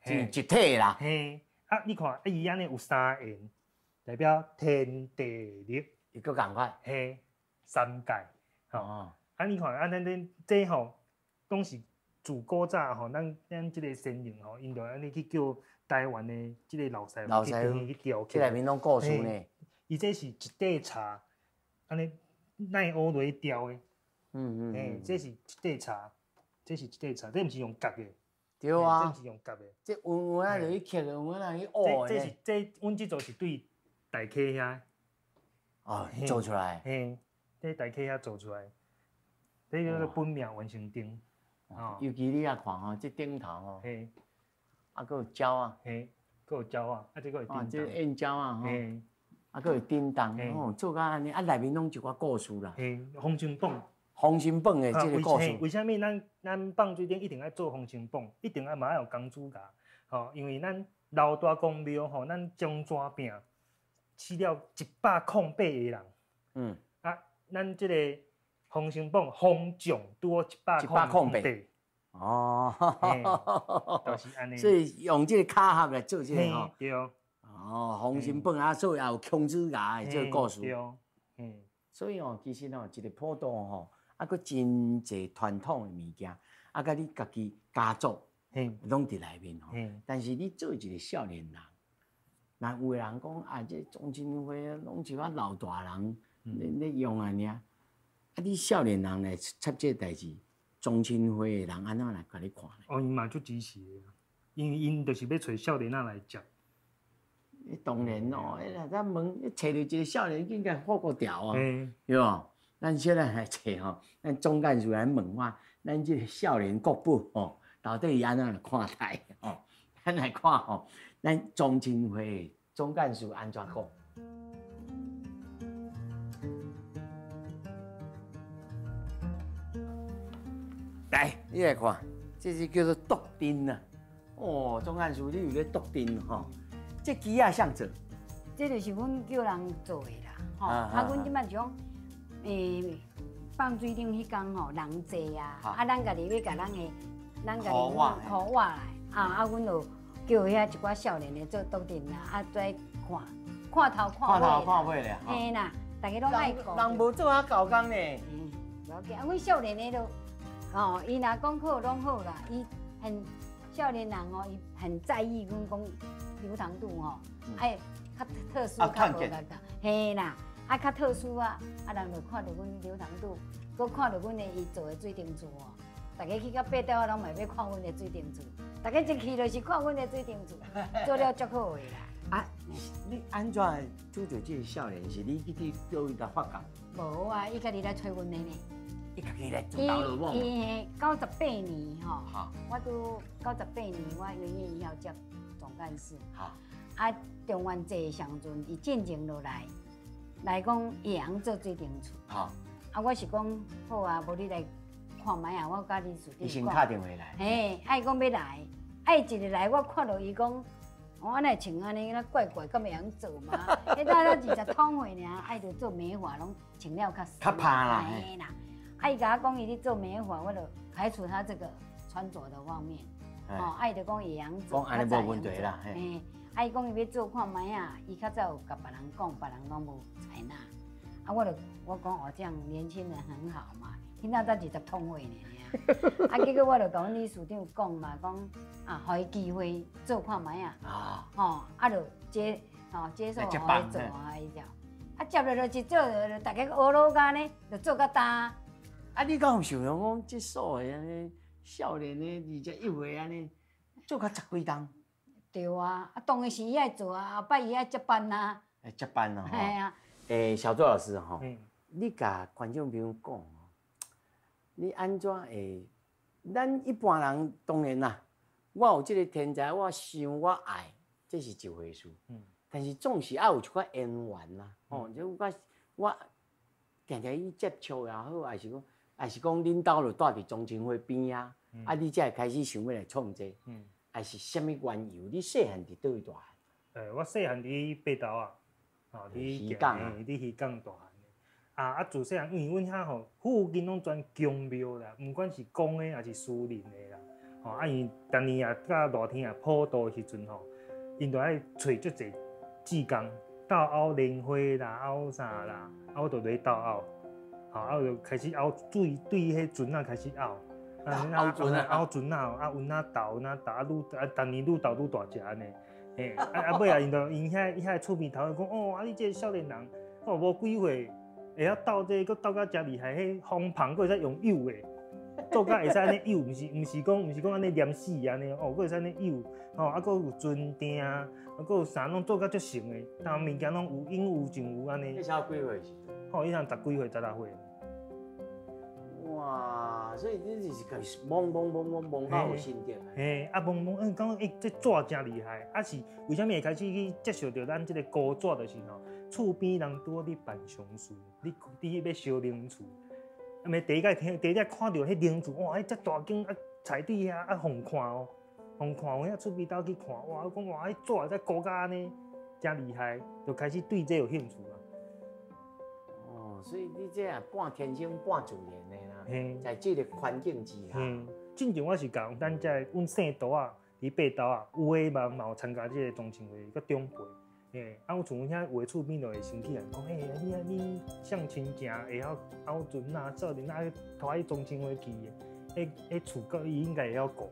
A: 是一体啦。
B: 嘿，啊，你看，伊安尼有三言，代表天地日，
A: 伊个共款。
B: 嘿，三界。哦，啊，你看，咱这吼，拢是自古早吼，咱这个先人吼，因就安尼去叫台湾的这个老师傅去调起。
A: 这内面拢故事呢。
B: 伊这是一块茶。安尼奈乌来调的，这是一块茶，这是一块茶，这毋是用夹的，
A: 对啊，
B: 这是用夹的。
A: 这弯啊就去刻，弯啊去挖的。
B: 阮这做是对大溪遐，
A: 哦，做出来。
B: 这大溪遐做出来，这叫做本命完成定。
A: 尤其你也看吼，这顶头吼，啊，佫有鸟啊，
B: 佫有鸟啊，啊，这个有
A: 这燕鸟啊，吼。啊，佫有叮当，哦，做甲安尼，啊，内面拢一寡故事啦。
B: 风尘榜，
A: 风尘榜的这个故事。
B: 为虾米咱放水顶一定爱做风尘榜，一定嘛要有公主架，吼，因为咱老大公庙吼，咱中山饼饲了108个人，啊，咱这个风尘榜风将多108个。
A: 哦，
B: 就是安尼。
A: 所以用这个卡盒来做这个吼。
B: 对。
A: 哦，红心本啊，所以也有孔子牙的这个故事。
B: 对，
A: 所以哦，其实哦，一个普渡吼，啊，佫真侪传统的物件，啊，甲你家己家族，拢伫内面吼。但是你做一个少年人，那有个人讲啊，这宗亲会拢是我老大人咧用啊尔，啊，你少年人来插这代志，宗亲会的人安怎来甲你看呢？
B: 哦，因嘛足支持的，因为因就是要找少年仔来接。
A: 当然咯，咱问，找到一个少年，应该活过条啊，对无？咱现在来找吼，咱总干事来问我，咱这个少年国宝吼，到底伊安怎来看待吼？咱来看吼，咱宗亲会总干事安怎讲？来，你来看，这是叫做笃定啊。哦，总干事你有咧笃定吼？这鸡啊，像做，
C: 这就是阮叫人做的啦，吼。啊，阮即摆就讲，放水顶迄工吼，人济啊，啊，咱家己要甲咱家己好活来，啊，阮就叫遐一寡少年的做笃定啦，啊，再看头看尾
A: 咧，
C: 嘿啦，大家拢爱顾。
A: 人无做啊搞工呢，
C: 无要紧，啊，阮少年的都，哦，伊若讲好拢好啦，伊很少年人哦，伊很在意阮讲。流堂度吼，哎，较特殊，较无个，嘿啦，啊，较特殊啊，啊，人就看到阮流堂度，搁看到阮的伊做的水晶柱哦，大家去到八斗拢嘛要看阮的水晶柱，大家一去就是看阮的水晶柱，做了足好的啦。
A: 啊，你安怎拄着这个少年？是你去叫伊来发觉？
C: 无啊，伊家己来找阮的呢。
A: 伊家己来主导了我。
C: 伊98年吼，我拄98年，我元月1号接。总干事，好啊！中原坐上阵，伊进前落来讲会晓做水电厝。好啊，我是讲好啊，无你来看卖啊，我甲你厝。
A: 伊先打电话来。
C: 嘿，爱讲要来，爱一日来，我看到伊讲安尼穿安尼，那怪怪，敢会晓做嘛？迄大了20通岁尔，爱着做美发，拢穿了较
A: 怕啦。
C: 嘿啦，伊甲我讲伊咧做美发，我就排除他这个穿着的方面。哦，爱着讲会晓做，
A: 讲安尼无问题啦。
C: 嘿，伊讲伊要做看卖啊，伊较早有甲别人讲，别人拢无采纳。啊，我讲哦，这样年轻人很好嘛，听到才20通岁呢。啊，结果我就甲阮理事长讲嘛，讲啊，互伊机会做看卖啊。哦，啊，就接受互伊做啊，伊就啊接落就是做，大家学老干呢，就做到大。
A: 啊，你敢有想象讲，即所谓安尼少年的21岁安尼，做到10几档？
C: 对啊，啊当时伊爱做啊，后摆伊爱接班啊。
A: 接班咯。
C: 系啊。
A: 小周老师吼，你甲观众朋友讲哦，你安怎会？咱一般人当然啦，我有这个天才，我想我爱，这是一回事。但是总是要有一寡缘缘啦。哦，就我定定去接触也好，还是讲恁兜就住伫中情会边啊，啊，你才会开始想要来创这，还是什么缘由？你细汉伫倒位大汉？
B: 我细汉伫北投啊。哦，伫
A: 鱼港啊，
B: 伫鱼港大汉的自细汉，因为阮遐吼附近拢全宫庙啦，毋管是公的还是私人的啦。吼，因当年啊，到热天啊，普渡的时阵吼，因就爱找足侪志工，斗拗莲花啦，拗啥啦，我就来斗拗，我就开始拗对迄船啊开始拗，
A: 拗船
B: 啊，有哪斗，当年愈斗愈大只安尼。尾啊，因遐厝边头讲哦，你这个少年人，无几岁会晓斗这，佮斗到遮厉害，迄风棒佮会使用油的，做甲会使安尼油，毋是讲安尼黏死安尼，哦，佮会使安尼油，佮有船钉，佮有啥拢做甲足成的，但物件拢有应有尽有安尼。
A: 你才几岁时？
B: 伊像10几岁、16岁。
A: 哇，所以你就是甲懵到有心得。
B: 懵，讲这纸真厉害，是为什么会开始去接触到咱这个古纸？就是吼，厝边人拄好咧办丧事，你要烧灵厝，第一个看到迄灵厝，哇，迄遮大间菜底遐互看哦，互看，我遐厝边斗去看，哇，我讲哇，迄纸会使古甲安尼，真厉害，就开始对这有兴趣啊。
A: 所以你这啊半天生半自然的啦，在这个环境之下。
B: 正常我是讲，咱这阮姓杜啊，伫北投啊，有诶嘛有参加这个中情会，佮长辈，我从遐有诶厝边就会生起来，讲你相亲正会晓拗船啊，做阵拖去中情会去诶，迄厝佮伊应该会晓顾。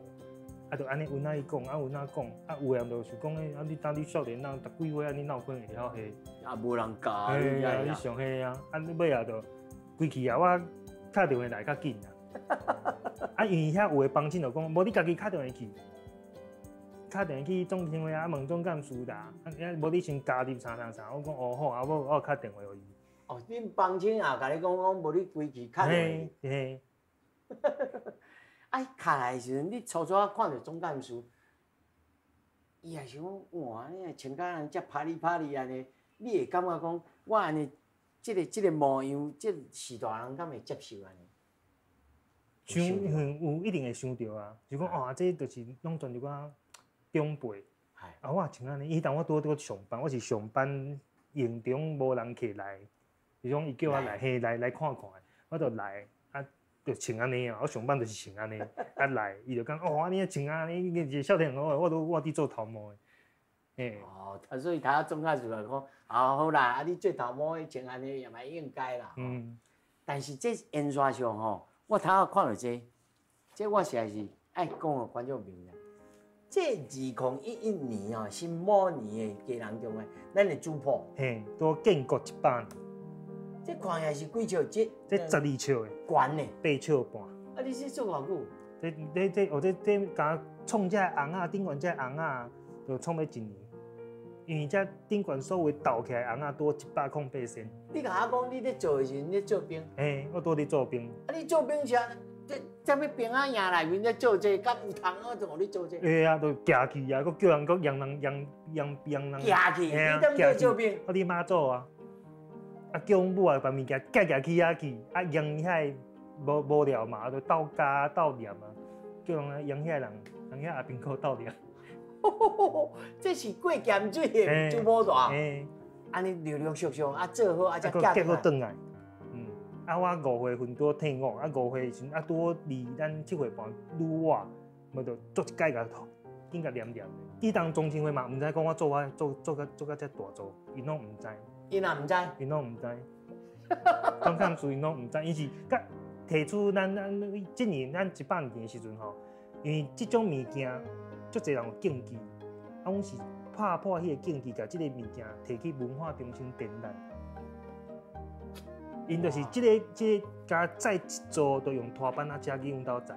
B: 就安尼有哪伊讲，有哪讲，有人就是讲你当你少年人10几岁你哪有可能会晓下？
A: 无人教
B: 你上下你尾啊就归去我敲电话来较紧因为遐有诶帮亲就讲，无你家己敲电话去中情会问总干事啦，无你先加入啥，我讲哦好，我敲电话互伊。
A: 哦，恁帮亲也甲你讲，无你规去敲电话。卡来的时阵，你初看到总干事，伊也想讲，哇，你穿甲人遮拍哩安尼，你会感觉讲，我安尼，这个模样，这是大人敢会接受安尼？
B: 有一定会想到啊，就讲这就是拢全一寡长辈。我穿安尼，伊当我拄上班，我是上班营中无人客来，是讲伊叫我来看看，我就来。就穿安尼啊！我上班就是穿安尼，来，伊就讲哦，你穿安尼，你是少年人，我伫做头毛的，
A: 所以他总干事来讲，好啦，你做头毛穿安尼也蛮应该啦。但是这印刷上吼，我头看到这我实在是爱讲个观众朋友，这2011年哦，是某年的家人中的咱的主谱，
B: 都建国100年。
A: 这看也是几尺？
B: 这12尺的，
A: 悬的
B: 8尺半。
A: 你是做偌久？
B: 这甲创这红啊，顶悬这红啊，就创要1年。因为这顶悬所有倒起来红啊，多108仙。
A: 你甲我讲，你咧做的时阵咧做兵？
B: 我拄咧做兵。
A: 你做兵时，这要兵啊营内面咧做这，敢有通我就互你做这？
B: 就夹去啊，佮叫人佮让人。
A: 夹去，你怎么做兵？
B: 我伫妈祖啊。叫阮母啊，把物件夹去养遐无聊嘛，就斗家斗念啊，叫人养遐人遐阿兵哥斗念。
A: 这是过咸水的猪毛大，
B: 嘿，
A: 安尼陆陆续续啊做好啊，才
B: 结
A: 嫁
B: 果转来。啊，我5岁份拄退伍，啊5岁时阵啊拄离咱7岁半愈晚，无就做一届个紧甲黏黏的。伊当中青会嘛，毋知讲我做到遮大做，伊拢毋知。
A: 伊若毋知，
B: 伊拢毋知。总干事因拢毋知，伊是甲提出咱即年咱100年的时阵吼，因为即种物件足侪人有禁忌，啊，阮是破迄个禁忌，甲即个物件摕去文化中心展览。因就是即个加载一座，都用拖板啊车去阮兜载，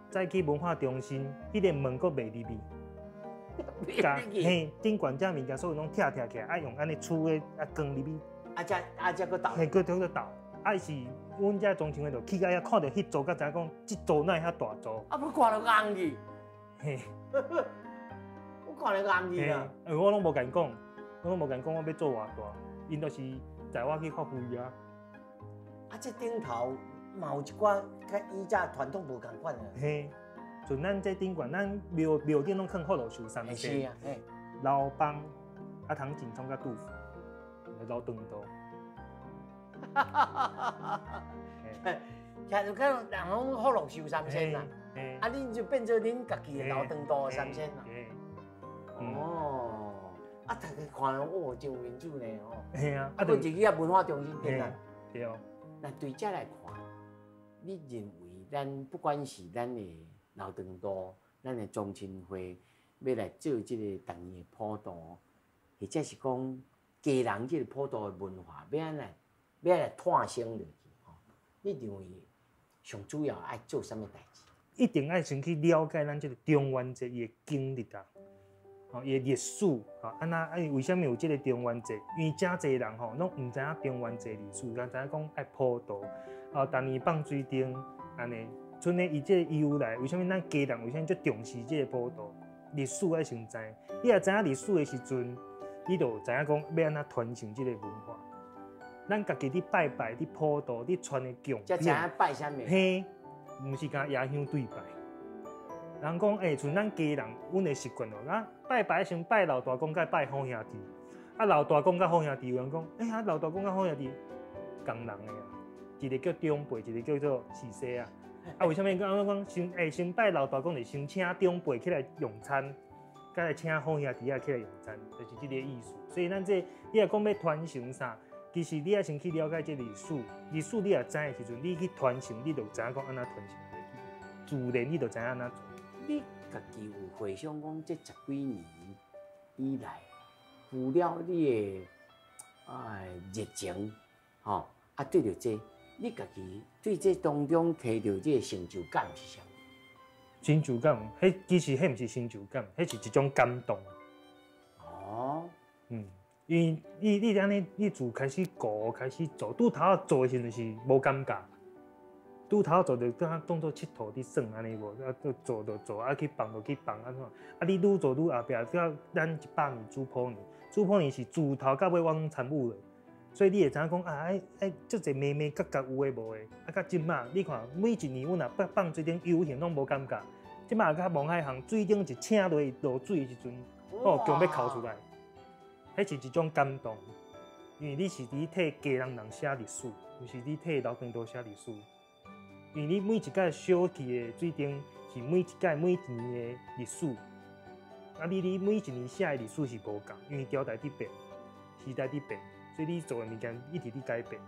B: 载去文化中心，迄个门阁袂入去，甲嘿顶悬遮物件所有拢拆起来，啊用安尼厝的啊扛入去，
A: 才个倒，
B: 嘿搁倒，啊是阮遮中青的就去到遐看到迄座，才知影讲即座哪会遐大座，
A: 啊不看到硬去，
B: 嘿，
A: 我看到硬去啊，
B: 我拢无甲因讲，我要做偌大，因就是载我去发挥啊。
A: 啊这顶头嘛有一寡甲以前传统无共款的，
B: 嘿，像咱这顶悬，咱庙顶拢放福禄寿三
A: 是
B: 鲜，
A: 啊，嘿，
B: 老帮啊糖锦葱甲豆腐，老长刀。
A: 其实看人拢福禄寿三鲜啦，啊，恁就变做恁家己的老长刀三鲜啦。哦，啊，大家看哦，真有民主呢哦。
B: 嘿啊，
A: 啊，佫入去啊文化中心展览。
B: 对哦。
A: 那对这来看，你认为咱不管是咱的老长刀，咱的中青会，要来做这个当年的普渡，或者是讲家人这个普渡的文化，要来探升落去吼？你认为上主要爱做什么代志？
B: 一定爱先去了解咱这个中元节伊的经历啊，吼，伊的历史，吼，啊那为什么有这个中元节？因为真侪人吼，拢唔知影中元节历史，敢知影讲爱普渡，逐年放水灯，安尼。剩咧伊这个由来，为什么咱家人为什么足重视这个普渡？历史爱先知，你若知影历史的时阵，你就知影讲要安怎传承这个文化。咱家己伫拜拜、伫普渡、伫传的供
A: 才知影拜啥物？
B: 嘿，毋是甲野香对拜。人讲，像咱家人，阮的习惯咯，咱拜拜先拜老大公，甲拜好兄弟。啊，老大公甲好兄弟，有人讲，老大公甲好兄弟共人的啊，一个叫长辈，一个叫做侍世啊。啊，为什么讲先拜老大公，就先请长辈起来用餐，再来请好兄弟啊起来用餐，就是这个意思。所以咱这你若讲要传承啥？其实你也先去了解这历史，历史你也知的时阵，你去传承，你就知影讲安怎传承落去，自然你就知影安怎做。
A: 你家己有回想讲这10几年以来，除了你的热情，吼，啊对着这，你家己对这当中摕到这个成就感是啥？
B: 成就感，迄其实迄毋是成就感，迄是一种感动。
A: 哦，
B: 因为你安尼，你自开始顾开始做，拄头做的时阵是无感觉，拄头做就当做佚佗伫耍安尼无，啊做就做，啊去放就去放安怎？啊你愈做愈后壁，到咱100年主普年，主普年是自头到尾我拢参与的，所以你会知影讲足侪眉眉角角有诶无诶，啊到即马你看每一年阮若放水顶游行拢无感觉，即马甲望海巷水顶一请落水的时阵，强要哭出来。迄是一种感动，因为你是伫替家人写历史，又是你替老长刀写历史。因为你每一届烧去的水灯是每一年的历史，啊你每一年写的历史是无共，因为朝代伫变，时代伫变，所以你做的物件一直伫改变。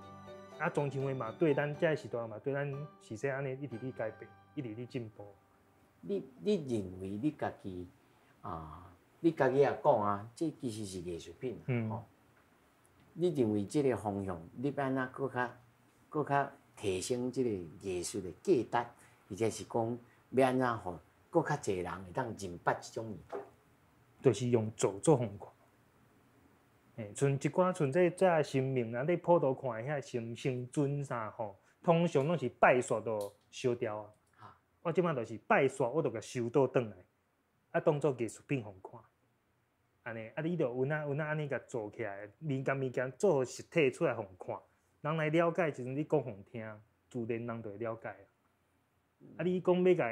B: 啊，中青会嘛对咱这个时代嘛对咱是说安尼一直伫改变，一直伫进步。
A: 你认为你家己你家己也讲啊，这其实是艺术品吼。你认为这个方向，你要安怎搁较提升这个艺术的价值，或者是讲要安怎互搁较侪人会当认捌这种物件？
B: 就是用做方看。像一寡像这神明啊，你普渡看遐成尊啥吼，通常拢是拜煞都烧掉啊。我即摆就是拜煞，我就甲收倒转来，啊当做艺术品互看。安尼，啊，你着有哪安尼甲做起来，物件做实体出来互看，人来了解，时阵你讲互听，自然人就会了解啊。啊，你讲要甲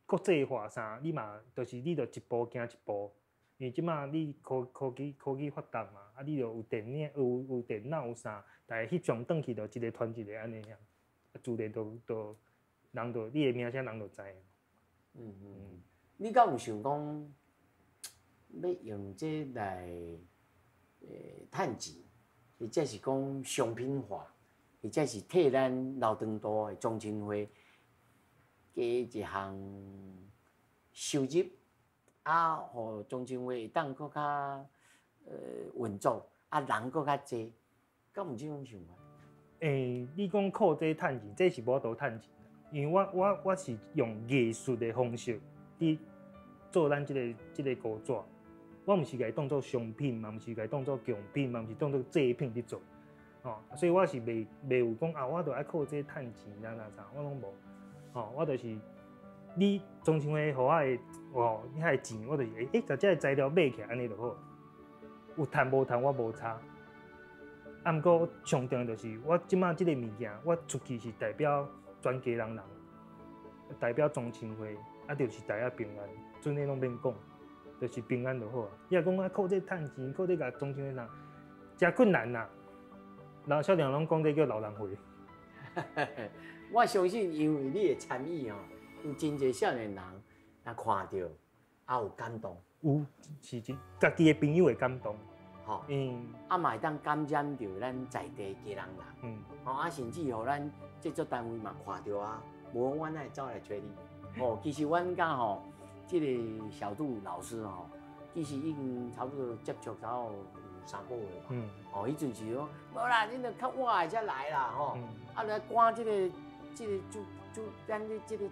B: 国际化啥，你嘛就是你着一步行一步。因为即马你科技发达嘛，啊，你着有电影、有电脑有啥，但是翕相转去着一个传一个安尼样，啊，自然都人着你的名声人着知。
A: 你敢有想讲要用这来趁钱，或者是讲商品化，或者是替咱老长度的中青花加一项收入？啊，互中青花会当搁较运作，啊人搁较济，敢有即种想法？
B: 你讲靠这趁钱，这是无度趁钱，因为我是用艺术的方式伫做咱即个古纸，我毋是甲伊当做商品，嘛毋是甲伊当做贡品，嘛毋是当做制品伫做，哦，所以我是袂有讲啊，我著爱靠这趁钱啥，我拢无，哦，我就是你中青花互我的。哦，你遐钱，我就是把这个材料买起来，安尼就好。有趁无趁，我无差。啊，毋过上重要就是我即马即个物件，我出去是代表全家人，代表中青花，啊，就是代表平安。阵个拢免讲，就是平安就好啊。你若讲我靠这趁钱，靠这甲中青花啥，真困难呐。然后少年拢讲这叫老人会。
A: 我相信，因为你的参与哦，有真侪少年人。啊，看到啊有感动，
B: 有是家己的朋友会感动，
A: 吼，啊嘛会当感染到咱在地家人，吼啊甚至乎咱制作单位嘛看到啊，无阮会走来找你，哦，其实阮甲吼，这个小杜老师吼，其实已经差不多接触到有3个月吧，哦，迄阵是讲，无啦，恁著较晚才来啦，吼，啊来赶这个就咱这个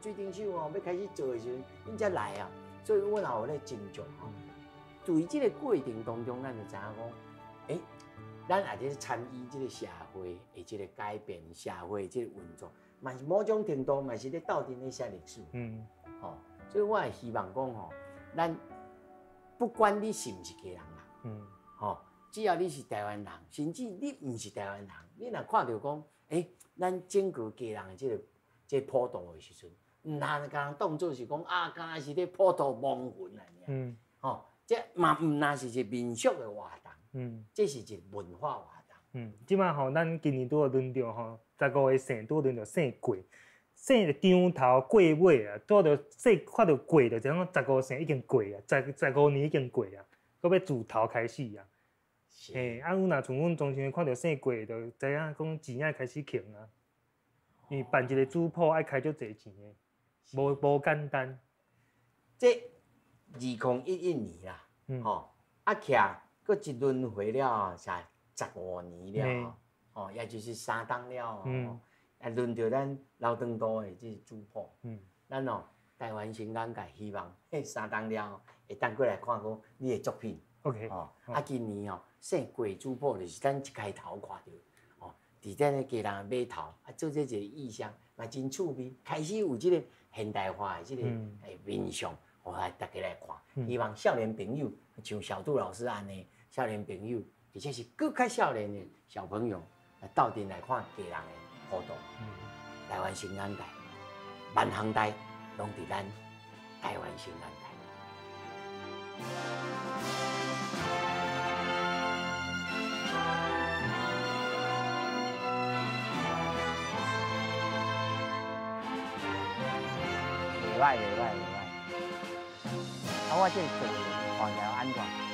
A: 水顶秀哦，要开始做的时阵，恁才来啊，所以我也有咧斟酌吼。对这个过程当中，咱就知影讲，咱也咧参与这个社会的这个改变，社会的这个运作，嘛是某种程度嘛是咧斗阵咧写历史。吼，所以我也希望讲吼，咱不管你是毋是家人啦，吼，只要你是台湾人，甚至你毋是台湾人，你若看到讲，咱整个家人的这个普渡的时阵，毋通甲人当做是讲啊，敢是咧普渡亡魂啊尔。吼，这嘛毋那是一个民俗的活动，这是一个文化活动。
B: 即摆吼，咱今年拄好轮到吼，15个省拄好轮到省过，省张头过尾啊，拄好着省看到过着，就讲15省已经过啊，15年已经过啊，搁要自头开始啊。啊，有若像阮中青看到省过，就知影讲钱爱开始穷啊。因为办一个主铺爱开足侪钱的，无简单。
A: 这2011年啦，吼，啊徛搁一轮回了，才15年了，吼，也就是3档了，吼，啊轮到咱老长度的这主铺，咱哦台湾新眼界希望3档了，会当过来看讲你的作品。
B: OK，
A: 哦，啊，今年哦，省过主铺就是咱一开头看到，哦，伫咱的家人码头啊，做这一个意象，嘛真趣味，开始有这个现代化的这个面相，互大家来看。希望少年朋友像小杜老师安尼，少年朋友，而且是更较少年的小朋友，到阵来看家人的活动。台湾新眼界，万行台拢伫咱台湾新眼界。袂歹。啊，我这做看起来安全。